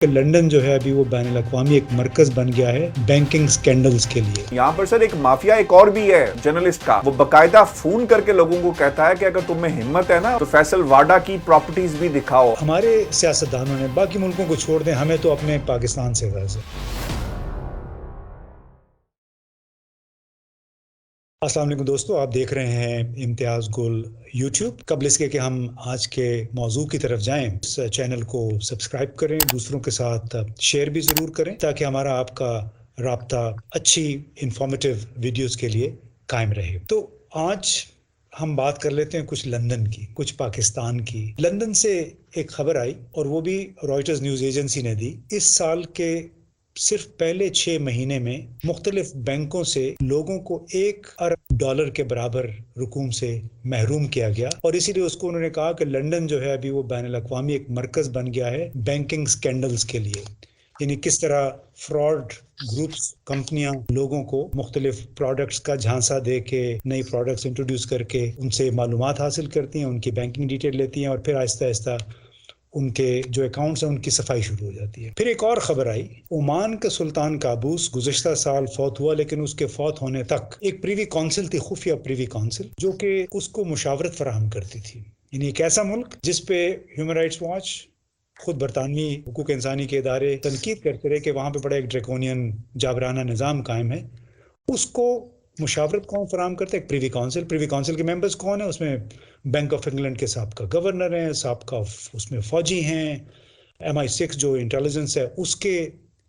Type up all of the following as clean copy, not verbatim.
کہ لندن جو ہے ابھی وہ بین الاقوامی ایک مرکز بن گیا ہے بینکنگ سکینڈلز کے لیے۔ یہاں پر سر ایک مافیا ایک اور بھی ہے جرنلسٹ کا، وہ باقاعدہ فون کر کے لوگوں کو کہتا ہے کہ اگر تم میں ہمت ہے نا تو فیصل واڈا کی پراپرٹیز بھی دکھاؤ۔ ہمارے سیاستدانوں نے باقی ملکوں کو چھوڑ دیں، ہمیں تو اپنے پاکستان سے غرض ہے۔ السلام علیکم دوستو، آپ دیکھ رہے ہیں امتیاز گل یوٹیوب۔ قبل اس کے کہ ہم آج کے موضوع کی طرف جائیں، اس چینل کو سبسکرائب کریں، دوسروں کے ساتھ شیئر بھی ضرور کریں تاکہ ہمارا آپ کا رابطہ اچھی انفارمیٹیو ویڈیوز کے لیے قائم رہے۔ تو آج ہم بات کر لیتے ہیں کچھ لندن کی، کچھ پاکستان کی۔ لندن سے ایک خبر آئی اور وہ بھی رائٹرز نیوز ایجنسی نے دی۔ اس سال کے صرف پہلے 6 مہینے میں مختلف بینکوں سے لوگوں کو $1 ارب کے برابر رقوم سے محروم کیا گیا، اور اسی لیے اس کو انہوں نے کہا کہ لندن جو ہے ابھی وہ بین الاقوامی ایک مرکز بن گیا ہے بینکنگ سکینڈلز کے لیے۔ یعنی کس طرح فراڈ گروپس، کمپنیاں لوگوں کو مختلف پروڈکٹس کا جھانسا دے کے، نئی پروڈکٹس انٹروڈیوس کر کے ان سے معلومات حاصل کرتی ہیں، ان کی بینکنگ ڈیٹیل لیتی ہیں، اور پھر آہستہ آہستہ ان کے جو اکاؤنٹس ہیں ان کی صفائی شروع ہو جاتی ہے۔ پھر ایک اور خبر آئی، عمان کا سلطان قابوس گزشتہ سال فوت ہوا، لیکن اس کے فوت ہونے تک ایک پریوی کونسل تھی، خفیہ پریوی کونسل، جو کہ اس کو مشاورت فراہم کرتی تھی۔ یعنی ایک ایسا ملک جس پہ ہیومن رائٹس واچ، خود برطانوی حقوق انسانی کے ادارے تنقید کرتے رہے کہ وہاں پہ بڑا ایک ڈریکونین جابرانہ نظام قائم ہے، اس کو مشاورت کون فراہم کرتا ہے؟ ایک پریوی کونسل۔ پریوی کونسل کے ممبرز کون ہیں؟ اس میں بینک آف انگلینڈ کے سابقہ گورنر ہیں، سابقہ اس میں فوجی ہیں، MI6 جو انٹیلیجنس ہے اس کے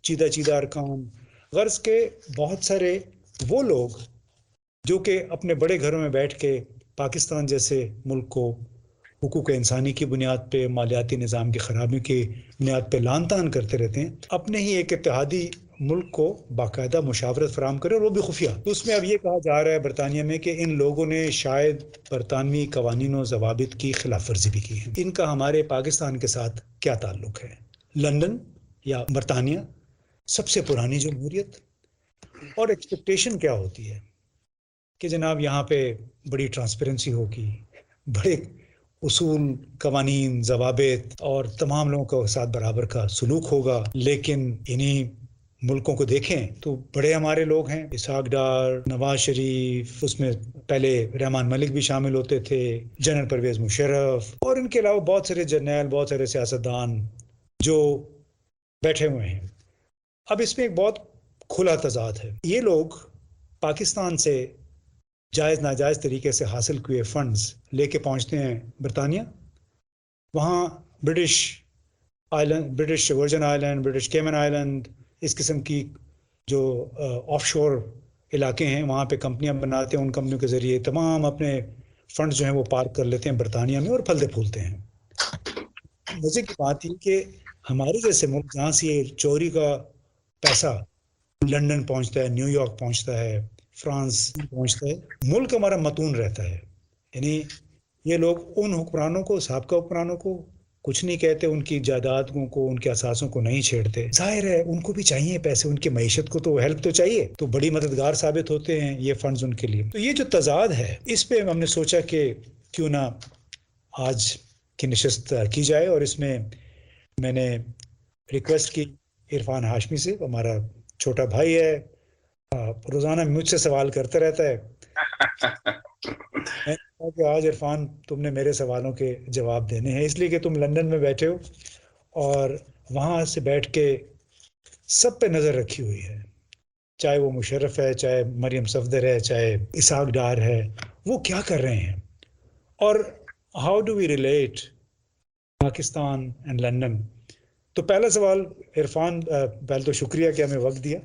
چیدہ ارکان، غرض کے بہت سارے وہ لوگ جو کہ اپنے بڑے گھروں میں بیٹھ کے پاکستان جیسے ملک کو حقوق انسانی کی بنیاد پہ، مالیاتی نظام کی خرابی کی بنیاد پہ لان تان کرتے رہتے ہیں، اپنے ہی ایک اتحادی ملک کو باقاعدہ مشاورت فراہم کرے، اور وہ بھی خفیہ۔ تو اس میں اب یہ کہا جا رہا ہے برطانیہ میں کہ ان لوگوں نے شاید برطانوی قوانین و ضوابط کی خلاف ورزی بھی کی ہے۔ ان کا ہمارے پاکستان کے ساتھ کیا تعلق ہے؟ لندن یا برطانیہ، سب سے پرانی جمہوریت، اور ایکسپیکٹیشن کیا ہوتی ہے کہ جناب یہاں پہ بڑی ٹرانسپیرنسی ہوگی، بڑے اصول، قوانین، ضوابط اور تمام لوگوں کے ساتھ برابر کا سلوک ہوگا، لیکن انہی ملکوں کو دیکھیں تو بڑے ہمارے لوگ ہیں، اسحاق ڈار، نواز شریف، اس میں پہلے رحمان ملک بھی شامل ہوتے تھے، جنرل پرویز مشرف، اور ان کے علاوہ بہت سارے جرنیل، بہت سارے سیاستدان جو بیٹھے ہوئے ہیں۔ اب اس میں ایک بہت کھلا تضاد ہے۔ یہ لوگ پاکستان سے جائز ناجائز طریقے سے حاصل کیے فنڈز لے کے پہنچتے ہیں برطانیہ، وہاں British Virgin Island, British Cayman Island, اس قسم کی جو آف شور علاقے ہیں، وہاں پہ کمپنیاں بناتے ہیں، ان کمپنیوں کے ذریعے تمام اپنے فنڈز جو ہیں وہ پارک کر لیتے ہیں برطانیہ میں اور پھلتے پھولتے ہیں۔ مزے کی بات یہ کہ ہمارے جیسے ملک جہاں سے یہ چوری کا پیسہ لندن پہنچتا ہے، نیو یارک پہنچتا ہے، فرانس پہنچتا ہے، ملک ہمارا متون رہتا ہے۔ یعنی یہ لوگ ان حکمرانوں کو، سابقہ حکمرانوں کو کچھ نہیں کہتے، ان کی جائیدادوں کو، ان کے اثاثوں کو نہیں چھیڑتے۔ ظاہر ہے ان کو بھی چاہیے پیسے، ان کی معیشت کو تو ہیلپ تو چاہیے، تو بڑی مددگار ثابت ہوتے ہیں یہ فنڈز ان کے لیے۔ تو یہ جو تضاد ہے، اس پہ ہم نے سوچا کہ کیوں نہ آج کی نشست کی جائے، اور اس میں میں نے ریکویسٹ کی عرفان ہاشمی سے، ہمارا چھوٹا بھائی ہے، روزانہ مجھ سے سوال کرتا رہتا ہے۔ میں نے کہا کہ آج عرفان تم نے میرے سوالوں کے جواب دینے ہیں، اس لیے کہ تم لندن میں بیٹھے ہو اور وہاں سے بیٹھ کے سب پہ نظر رکھی ہوئی ہے، چاہے وہ مشرف ہے، چاہے مریم صفدر ہے، چاہے اسحاق ڈار ہے، وہ کیا کر رہے ہیں، اور how do we relate Pakistan and London. تو پہلا سوال عرفان، پہلے تو شکریہ کہ ہمیں وقت دیا۔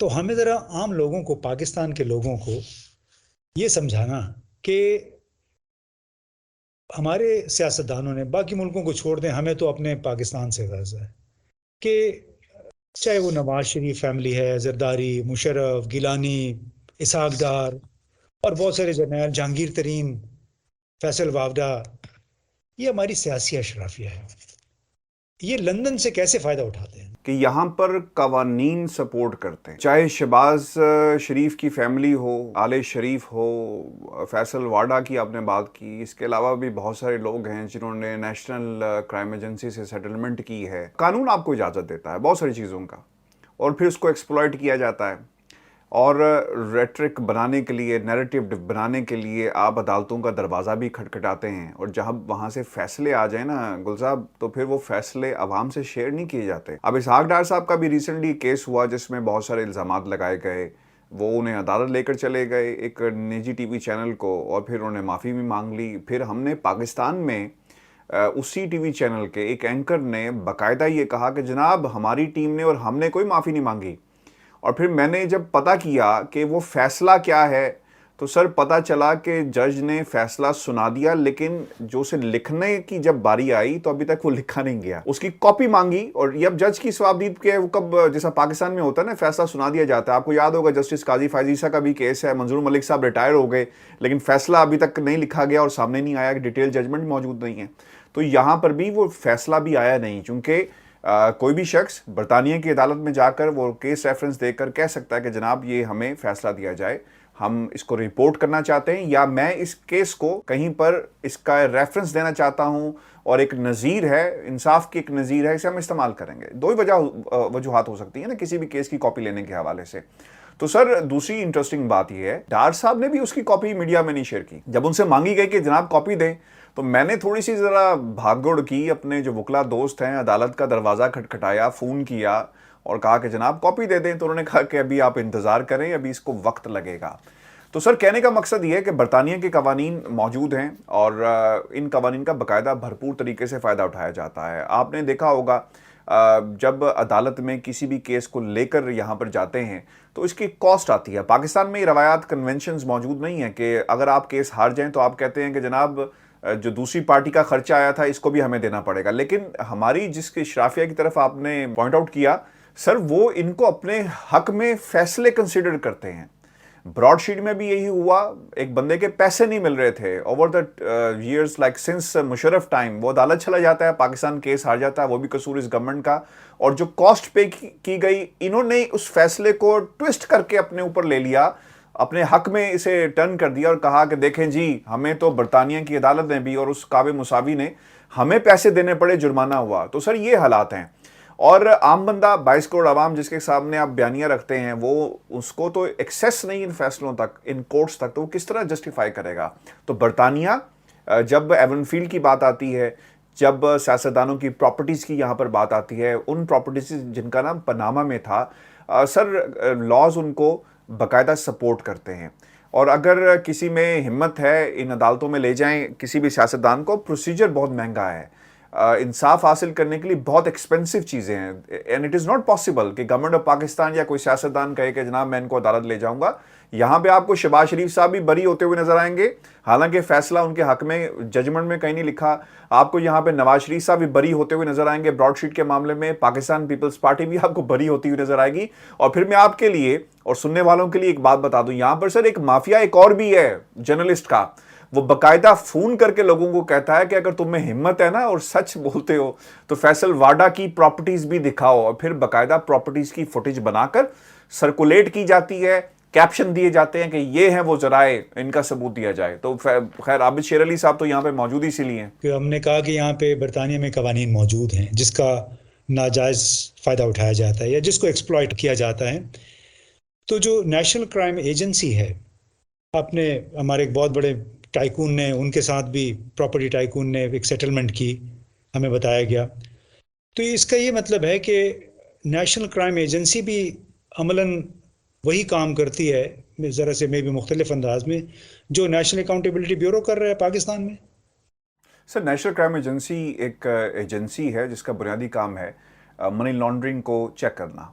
تو ہمیں ذرا عام لوگوں کو، پاکستان کے لوگوں کو یہ سمجھانا کہ ہمارے سیاستدانوں نے باقی ملکوں کو چھوڑ دیں، ہمیں تو اپنے پاکستان سے غرض ہے، کہ چاہے وہ نواز شریف فیملی ہے، زرداری، مشرف، گیلانی، اسحاق ڈار، اور بہت سارے جرنیل، جہانگیر ترین، فیصل وافدہ، یہ ہماری سیاسی اشرافیہ ہے۔ یہ لندن سے کیسے فائدہ اٹھاتے ہیں؟ کہ یہاں پر قوانین سپورٹ کرتے ہیں، چاہے شہباز شریف کی فیملی ہو، آل شریف ہو، فیصل واڈا کی آپ نے بات کی، اس کے علاوہ بھی بہت سارے لوگ ہیں جنہوں نے نیشنل کرائم ایجنسی سے سیٹلمنٹ کی ہے۔ قانون آپ کو اجازت دیتا ہے بہت ساری چیزوں کا، اور پھر اس کو ایکسپلائٹ کیا جاتا ہے، اور ریٹرک بنانے کے لیے، نیریٹو بنانے کے لیے آپ عدالتوں کا دروازہ بھی کھٹکھٹاتے ہیں، اور جب وہاں سے فیصلے آ جائیں نا گل صاحب، تو پھر وہ فیصلے عوام سے شیئر نہیں کیے جاتے۔ اب اسحاق ڈار صاحب کا بھی ریسنٹلی کیس ہوا جس میں بہت سارے الزامات لگائے گئے، وہ انہیں عدالت لے کر چلے گئے ایک نجی ٹی وی چینل کو، اور پھر انہوں نے معافی بھی مانگ لی۔ پھر ہم نے پاکستان میں اسی ٹی وی چینل کے ایک اینکر نے باقاعدہ یہ کہا کہ جناب ہماری ٹیم نے اور ہم نے کوئی معافی نہیں مانگی، اور پھر میں نے جب پتہ کیا کہ وہ فیصلہ کیا ہے تو سر پتہ چلا کہ جج نے فیصلہ سنا دیا، لیکن جو اسے لکھنے کی جب باری آئی تو ابھی تک وہ لکھا نہیں گیا، اس کی کاپی مانگی، اور یہ اب جج کی ثوابدید کے وہ کب، جیسا پاکستان میں ہوتا ہے نا فیصلہ سنا دیا جاتا ہے، آپ کو یاد ہوگا جسٹس قاضی فائزیسا کا بھی کیس ہے، منظور ملک صاحب ریٹائر ہو گئے لیکن فیصلہ ابھی تک نہیں لکھا گیا اور سامنے نہیں آیا کہ ڈیٹیل ججمنٹ موجود نہیں ہے۔ تو یہاں پر بھی وہ فیصلہ بھی آیا نہیں، چونکہ کوئی بھی شخص برطانیہ کی عدالت میں جا کر وہ کیس ریفرنس دے کر کہہ سکتا ہے کہ جناب یہ ہمیں فیصلہ دیا جائے، ہم اس کو رپورٹ کرنا چاہتے ہیں، یا میں اس کیس کو کہیں پر اس کا ریفرنس دینا چاہتا ہوں، اور ایک نظیر ہے، انصاف کی ایک نظیر ہے، اسے ہم استعمال کریں گے۔ دو ہی وجوہات ہو سکتی ہیں نا کسی بھی کیس کی کاپی لینے کے حوالے سے۔ تو سر دوسری انٹرسٹنگ بات یہ ہے، ڈار صاحب نے بھی اس کی کاپی میڈیا میں نہیں شیئر کی۔ جب ان سے مانگی گئی کہ جناب کاپی دیں، تو میں نے تھوڑی سی ذرا بھاگ دوڑ کی، اپنے جو وکلا دوست ہیں عدالت کا دروازہ کھٹکھٹایا، فون کیا اور کہا کہ جناب کاپی دے دیں، تو انہوں نے کہا کہ ابھی آپ انتظار کریں، ابھی اس کو وقت لگے گا۔ تو سر کہنے کا مقصد یہ ہے کہ برطانیہ کے قوانین موجود ہیں، اور ان قوانین کا باقاعدہ بھرپور طریقے سے فائدہ اٹھایا جاتا ہے۔ آپ نے دیکھا ہوگا جب عدالت میں کسی بھی کیس کو لے کر یہاں پر جاتے ہیں تو اس کی کاسٹ آتی ہے۔ پاکستان میں یہ روایات کنونشنز موجود نہیں ہیں کہ اگر آپ کیس ہار جائیں تو آپ کہتے ہیں کہ جناب جو دوسری پارٹی کا خرچہ آیا تھا اس کو بھی ہمیں دینا پڑے گا، لیکن ہماری جس کے اشرافیہ کی طرف آپ نے پوائنٹ آؤٹ کیا سر، وہ ان کو اپنے حق میں فیصلے کنسیڈر کرتے ہیں۔ براڈ شیٹ میں بھی یہی ہوا، ایک بندے کے پیسے نہیں مل رہے تھے over the years, like since Musharraf time, وہ عدالت چلا جاتا ہے، پاکستان کیس ہار جاتا ہے، وہ بھی قصور اس گورنمنٹ کا، اور جو کاسٹ پے کی گئی انہوں نے اس فیصلے کو ٹوسٹ کر کے اپنے اوپر لے لیا، اپنے حق میں اسے ٹرن کر دیا اور کہا کہ دیکھیں جی ہمیں تو برطانیہ کی عدالت نے بھی اور اس کعبے مساوی نے ہمیں پیسے دینے پڑے، جرمانہ ہوا۔ تو سر یہ حالات ہیں، اور عام بندہ 22 کروڑ عوام جس کے سامنے آپ بیانیہ رکھتے ہیں، وہ اس کو تو ایکسیس نہیں ان فیصلوں تک، ان کورٹس تک، تو وہ کس طرح جسٹیفائی کرے گا؟ تو برطانیہ جب ایون فیلڈ کی بات آتی ہے، جب سیاستدانوں کی پراپرٹیز کی یہاں پر بات آتی ہے، ان پراپرٹیز جن کا نام پاناما میں تھا، سر لاز ان کو باقاعدہ سپورٹ کرتے ہیں، اور اگر کسی میں ہمت ہے ان عدالتوں میں لے جائیں کسی بھی سیاستدان کو، پروسیجر بہت مہنگا ہے، انصاف حاصل کرنے کے لیے بہت ایکسپینسو چیزیں ہیں، and it is not possible کہ گورنمنٹ آف پاکستان یا کوئی سیاستدان کہے کہ جناب میں ان کو عدالت لے جاؤں گا۔ یہاں پہ آپ کو شہباز شریف صاحب بھی بری ہوتے ہوئے نظر آئیں گے، حالانکہ فیصلہ ان کے حق میں ججمنٹ میں کہیں نہیں لکھا۔ آپ کو یہاں پہ نواز شریف صاحب بھی بری ہوتے ہوئے نظر آئیں گے براڈ شیٹ کے معاملے میں، پاکستان پیپلز پارٹی بھی آپ کو بری ہوتی ہوئی نظر آئے گی۔ اور پھر میں آپ کے لیے اور سننے والوں کے لیے ایک بات بتا دوں، یہاں پر سر ایک مافیا ایک اور بھی ہے جرنلسٹ کا، وہ باقاعدہ فون کر کے لوگوں کو کہتا ہے کہ اگر تم میں ہمت ہے نا اور سچ بولتے ہو تو فیصل واڈا کی پراپرٹیز بھی دکھاؤ، اور پھر باقاعدہ پراپرٹیز کی فوٹیج بنا کر سرکولیٹ کی جاتی ہے، کیپشن دیے جاتے ہیں کہ یہ ہیں وہ ذرائع، ان کا ثبوت دیا جائے۔ تو خیر عابد شیر علی صاحب تو یہاں پہ موجود ہی اسی لیے ہیں کہ ہم نے کہا کہ یہاں پہ برطانیہ میں قوانین موجود ہیں جس کا ناجائز فائدہ اٹھایا جاتا ہے یا جس کو ایکسپلائٹ کیا جاتا ہے۔ تو جو نیشنل کرائم ایجنسی ہے، آپ نے ہمارے ایک بہت بڑے ٹائکون نے، ان کے ساتھ بھی پراپرٹی ٹائکون نے ایک سیٹلمنٹ کی، ہمیں بتایا گیا۔ تو اس کا یہ مطلب ہے کہ نیشنل کرائم ایجنسی بھی عملاً وہی کام کرتی ہے، ذرا سے میں بھی مختلف انداز میں، جو نیشنل اکاؤنٹیبلٹی بیورو کر رہا ہے پاکستان میں۔ سر نیشنل کرائم ایجنسی ایک ایجنسی ہے جس کا بنیادی کام ہے منی لانڈرنگ کو چیک کرنا،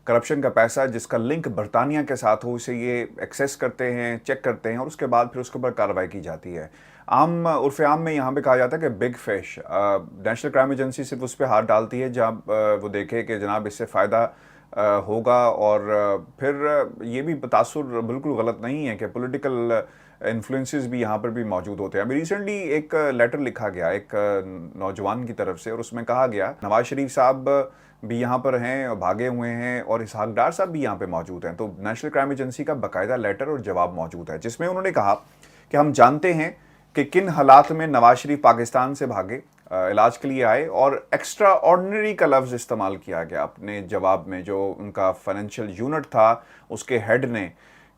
کرپشن کا پیسہ جس کا لنک برطانیہ کے ساتھ ہو اسے یہ ایکسیس کرتے ہیں، چیک کرتے ہیں، اور اس کے بعد پھر اس کے اوپر کارروائی کی جاتی ہے۔ عرف عام میں یہاں پہ کہا جاتا ہے کہ big fish, national crime agency صرف اس پہ ہاتھ ڈالتی ہے جہاں وہ دیکھے کہ جناب اس سے فائدہ ہوگا. اور پھر یہ بھی تاثر بالکل غلط نہیں ہے کہ پولیٹیکل انفلوئنسز بھی یہاں پر بھی موجود ہوتے ہیں. ابھی ریسنٹلی ایک لیٹر لکھا گیا ایک نوجوان کی طرف سے, اور اس میں کہا گیا نواز شریف صاحب بھی یہاں پر ہیں اور بھاگے ہوئے ہیں, اور اسحاق ڈار صاحب بھی یہاں پہ موجود ہیں. تو نیشنل کرائم ایجنسی کا باقاعدہ لیٹر اور جواب موجود ہے, جس میں انہوں نے کہا کہ ہم جانتے ہیں کہ کن حالات میں نواز شریف پاکستان سے بھاگے, علاج کے لیے آئے, اور ایکسٹرا آرڈنری کا لفظ استعمال کیا گیا اپنے جواب میں, جو ان کا فائنینشیل یونٹ تھا اس کے ہیڈ نے,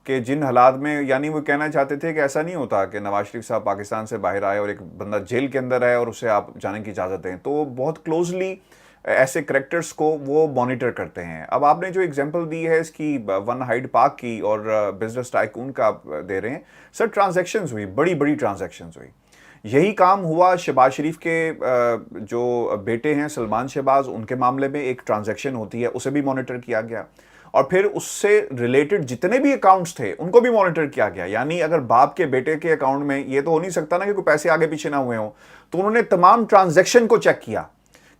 کہ جن حالات میں, یعنی وہ کہنا چاہتے تھے کہ ایسا نہیں ہوتا کہ نواز شریف صاحب پاکستان سے باہر آئے اور ایک بندہ جیل کے اندر ہے اور اسے آپ جانے کی اجازت دیں. تو بہت کلوزلی ایسے کریکٹرز کو وہ مانیٹر کرتے ہیں. اب آپ نے جو ایگزامپل دی ہے اس کی ون ہائیڈ پارک کی اور بزنس ٹائکون کا آپ دے رہے ہیں, سر ٹرانزیکشنز ہوئی, بڑی بڑی ٹرانزیکشنز ہوئی. یہی کام ہوا شہباز شریف کے جو بیٹے ہیں سلمان شہباز, ان کے معاملے میں ایک ٹرانزیکشن ہوتی ہے, اسے بھی مانیٹر کیا گیا, اور پھر اس سے ریلیٹڈ جتنے بھی اکاؤنٹس تھے ان کو بھی مانیٹر کیا گیا. یعنی اگر باپ کے بیٹے کے اکاؤنٹ میں, یہ تو ہو نہیں سکتا نا کہ کوئی پیسے آگے پیچھے نہ ہوئے ہوں, تو انہوں نے تمام ٹرانزیکشن کو چیک کیا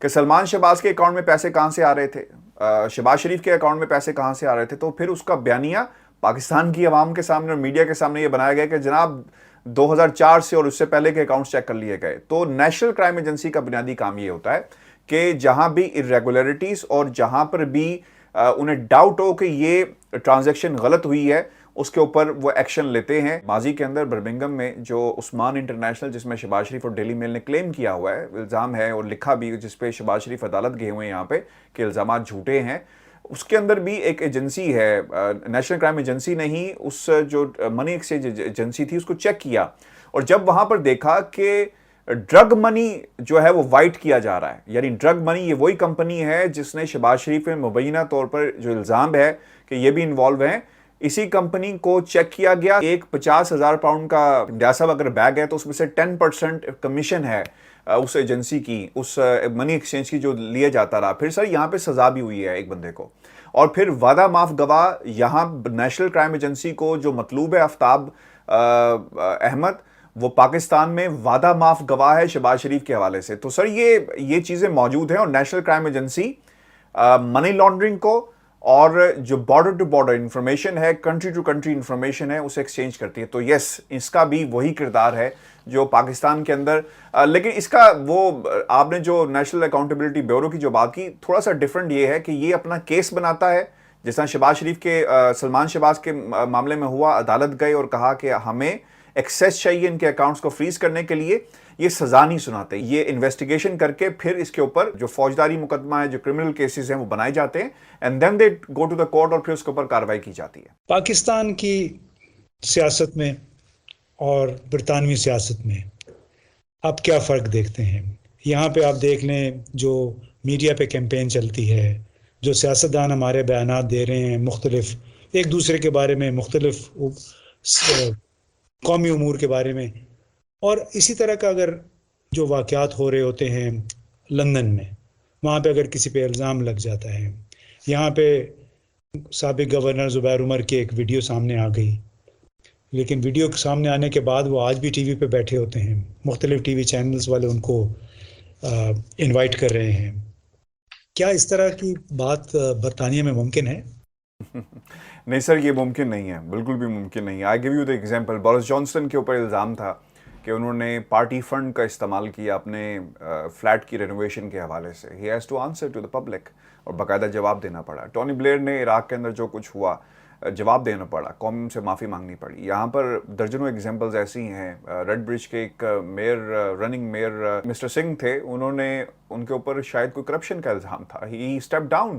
کہ سلمان شہباز کے اکاؤنٹ میں پیسے کہاں سے آ رہے تھے, شہباز شریف کے اکاؤنٹ میں پیسے کہاں سے آ رہے تھے. تو پھر اس کا بیانیہ پاکستان کی عوام کے سامنے اور میڈیا کے سامنے یہ بنایا گیا کہ جناب 2004 سے اور اس سے پہلے کے اکاؤنٹس چیک کر لیے گئے. تو نیشنل کرائم ایجنسی کا بنیادی کام یہ ہوتا ہے کہ جہاں بھی irregularities اور جہاں پر بھی انہیں ڈاؤٹ ہو کہ یہ ٹرانزیکشن غلط ہوئی ہے, اس کے اوپر وہ ایکشن لیتے ہیں. ماضی کے اندر برمنگم میں جو عثمان انٹرنیشنل, جس میں شہباز شریف اور ڈیلی میل نے کلیم کیا ہوا ہے, الزام ہے اور لکھا بھی, جس پہ شہباز شریف عدالت گئے ہوئے ہیں یہاں پہ کہ الزامات جھوٹے ہیں, اس کے اندر بھی ایک ایجنسی ہے, نیشنل کرائم ایجنسی نے ہی اس جو منی ایکسچینج ایجنسی تھی اس کو چیک کیا, اور جب وہاں پر دیکھا کہ ڈرگ منی جو ہے وہ وائٹ کیا جا رہا ہے, یعنی ڈرگ منی یہ وہی کمپنی ہے جس نے شہباز شریف میں مبینہ طور پر جو الزام ہے کہ یہ بھی انوالو ہیں, اسی کمپنی کو چیک کیا گیا. ایک 50,000 پاؤنڈ کا ڈیاسا اگر بیگ ہے تو اس میں سے 10% کمیشن ہے اس ایجنسی کی, اس منی ایکسچینج کی جو لیا جاتا رہا. پھر سر یہاں پہ سزا بھی ہوئی ہے ایک بندے کو. اور پھر وعدہ معاف گواہ, یہاں نیشنل کرائم ایجنسی کو جو مطلوب ہے آفتاب احمد, وہ پاکستان میں وعدہ معاف گواہ ہے شہباز شریف کے حوالے سے. تو سر یہ چیزیں موجود ہیں, اور national crime agency money laundering کو اور جو بارڈر ٹو بارڈر انفارمیشن ہے, کنٹری ٹو کنٹری انفارمیشن ہے, اسے ایکسچینج کرتی ہے. تو یس, اس کا بھی وہی کردار ہے جو پاکستان کے اندر, لیکن اس کا وہ آپ نے جو نیشنل اکاؤنٹیبلٹی بیورو کی جو بات کی, تھوڑا سا ڈیفرنٹ یہ ہے کہ یہ اپنا کیس بناتا ہے, جس طرح شہباز شریف کے سلمان شہباز کے معاملے میں ہوا, عدالت گئے اور کہا کہ ہمیں ایکسیس چاہیے ان کے اکاؤنٹس کو فریز کرنے کے لیے. یہ سزا نہیں سناتے, یہ انویسٹیگیشن کر کے پھر اس کے اوپر جو فوجداری مقدمہ ہے, جو کرمنل کیسز ہیں وہ بنائے جاتے ہیں, and then they go to the court, اور پھر اس کے اوپر کارروائی کی جاتی ہے. پاکستان کی سیاست میں اور برطانوی سیاست میں آپ کیا فرق دیکھتے ہیں؟ یہاں پہ آپ دیکھ لیں جو میڈیا پہ کیمپین چلتی ہے, جو سیاستدان ہمارے بیانات دے رہے ہیں مختلف ایک دوسرے کے بارے میں, مختلف قومی امور کے بارے میں, اور اسی طرح کا اگر جو واقعات ہو رہے ہوتے ہیں لندن میں, وہاں پہ اگر کسی پہ الزام لگ جاتا ہے, یہاں پہ سابق گورنر زبیر عمر کی ایک ویڈیو سامنے آ گئی, لیکن ویڈیو سامنے آنے کے بعد وہ آج بھی ٹی وی پہ بیٹھے ہوتے ہیں, مختلف ٹی وی چینلز والے ان کو انوائٹ کر رہے ہیں. کیا اس طرح کی بات برطانیہ میں ممکن ہے؟ نہیں سر, یہ ممکن نہیں ہے, بالکل بھی ممکن نہیں ہے. I give you the example, Boris Johnson کے اوپر الزام تھا کہ انہوں نے پارٹی فنڈ کا استعمال کیا اپنے فلیٹ کی رینوویشن کے حوالے سے. He has to answer to the public, اور باقاعدہ جواب دینا پڑا. ٹونی بلیئر نے عراق کے اندر جو کچھ ہوا جواب دینا پڑا, قوم سے معافی مانگنی پڑی. یہاں پر درجنوں ایگزامپلز ایسی ہیں. ریڈ برج کے ایک mayor, running mayor mister Singh تھے, انہوں نے, ان کے اوپر شاید کوئی کرپشن کا الزام تھا, ہی اسٹیپ ڈاؤن.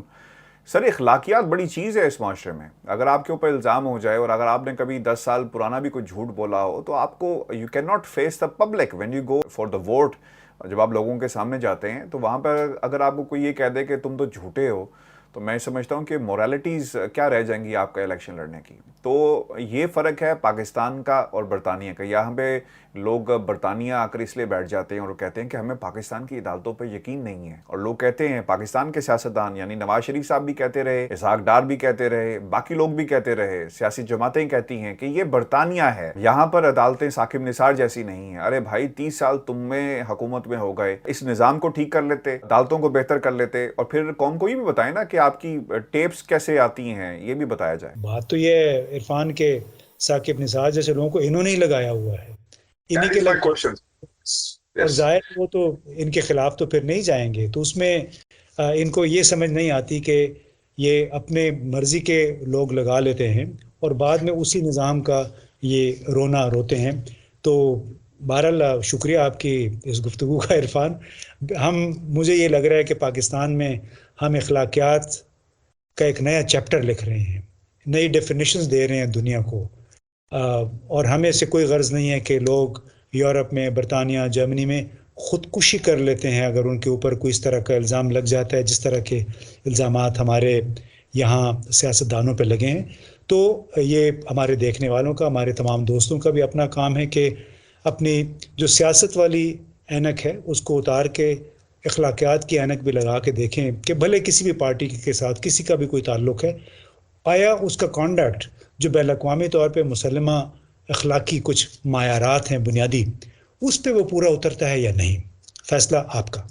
سر اخلاقیات بڑی چیز ہے اس معاشرے میں. اگر آپ کے اوپر الزام ہو جائے اور اگر آپ نے کبھی 10 سال پرانا بھی کوئی جھوٹ بولا ہو, تو آپ کو you can not face the public when you go for the vote. جب آپ لوگوں کے سامنے جاتے ہیں تو وہاں پر اگر آپ کو کوئی یہ کہہ دے کہ تم تو جھوٹے ہو, تو میں سمجھتا ہوں کہ مورالٹیز کیا رہ جائیں گی آپ کا الیکشن لڑنے کی. تو یہ فرق ہے پاکستان کا اور برطانیہ کا. یہاں پہ لوگ برطانیہ آ کر اس لیے بیٹھ جاتے ہیں اور کہتے ہیں کہ ہمیں پاکستان کی عدالتوں پہ یقین نہیں ہے، اور لوگ کہتے ہیں، پاکستان کے سیاستدان یعنی نواز شریف صاحب بھی کہتے رہے، اسحاق ڈار بھی کہتے رہے، باقی لوگ بھی کہتے رہے، سیاسی جماعتیں کہتی ہیں کہ یہ برطانیہ ہے، یہاں پر عدالتیں ثاقب نثار جیسی نہیں ہیں۔ ارے بھائی 30 سال تم میں حکومت میں ہو گئے، اس نظام کو ٹھیک کر لیتے، عدالتوں کو بہتر کر لیتے، اور پھر قوم کو یہ بھی بتائیں نا کہ آپ کی ٹیپس کیسے آتی ہیں، یہ بھی بتایا جائے۔ بات تو یہ ہے عرفان کے ثاقب نثار جیسے لوگوں کو انہوں نے ہی لگایا ہوا ہے، انہی کے لگ، اور ظاہر وہ تو ان کے خلاف تو پھر نہیں جائیں گے، تو اس میں ان کو یہ سمجھ نہیں آتی کہ یہ اپنے مرضی کے لوگ لگا لیتے ہیں اور بعد میں اسی نظام کا یہ رونا روتے ہیں۔ تو بہرحال شکریہ آپ کی اس گفتگو کا عرفان۔ مجھے یہ لگ رہا ہے کہ پاکستان میں ہم اخلاقیات کا ایک نیا چیپٹر لکھ رہے ہیں، نئی ڈیفینیشنز دے رہے ہیں دنیا کو، اور ہمیں سے کوئی غرض نہیں ہے کہ لوگ یورپ میں، برطانیہ، جرمنی میں خودکشی کر لیتے ہیں اگر ان کے اوپر کوئی اس طرح کا الزام لگ جاتا ہے جس طرح کے الزامات ہمارے یہاں سیاستدانوں پہ لگے ہیں۔ تو یہ ہمارے دیکھنے والوں کا، ہمارے تمام دوستوں کا بھی اپنا کام ہے کہ اپنی جو سیاست والی اینک ہے اس کو اتار کے اخلاقیات کی اینک بھی لگا کے دیکھیں کہ بھلے کسی بھی پارٹی کے ساتھ کسی کا بھی کوئی تعلق ہے، آیا اس کا کانڈکٹ جو بین الاقوامی طور پہ مسلمہ اخلاقی کچھ معیارات ہیں بنیادی، اس پہ وہ پورا اترتا ہے یا نہیں۔ فیصلہ آپ کا۔